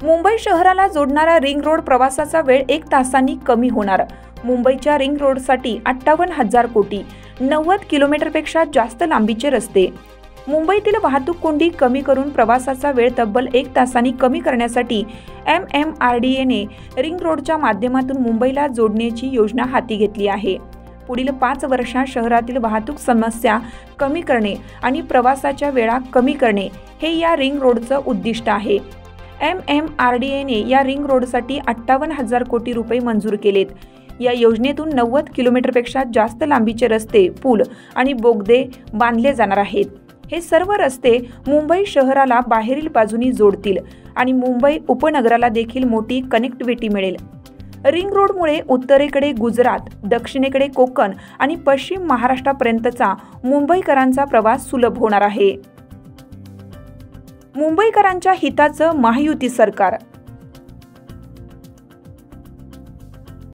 मुंबई शहराला जोडणारा ring road प्रवासाचा वेळ 1 तासांनी कमी होणार। मुंबईच्या रिंग रोडसाठी 58,000 कोटी, 90 किलोमीटरपेक्षा जास्त लांबीचे रस्ते। मुंबईतील वाहतूक कोंडी कमी करून प्रवासाचा वेळ तब्बल 1 तासांनी कमी करण्यासाठी MMRDAने रिंग रोडच्या माध्यमातून मुंबईला जोडण्याची योजना हाती घेतली आहे। पुढील 5 वर्षांत शहरातील वाहतूक समस्या कमी करणे आणि प्रवासाच्या वेळा कमी करणे हे या रिंग रोडचं उद्दिष्ट आहे। MMRDAने या रिंग रोडसाठी 58,000 कोटी रुपये मंजूर केलेत। या योजनेतून 90 किलोमीटरपेक्षा जास्त लांबीचे रस्ते, पूल आणि बोगदे बांधले जाणार आहेत। हे सर्व रस्ते मुंबई शहराला बाहेरील बाजूनी जोडतील आणि मुंबई उपनगराला देखील मोठी कनेक्टिव्हिटी मिळेल। रिंग रोडमुळे उत्तरेकडे गुजरात, दक्षिणेकडे कोकण आणि पश्चिम महाराष्ट्रापर्यंतचा मुंबईकरांचा प्रवास सुलभ होणार आहे। मुंबईकरांच्या हिताचं महायुती सरकार।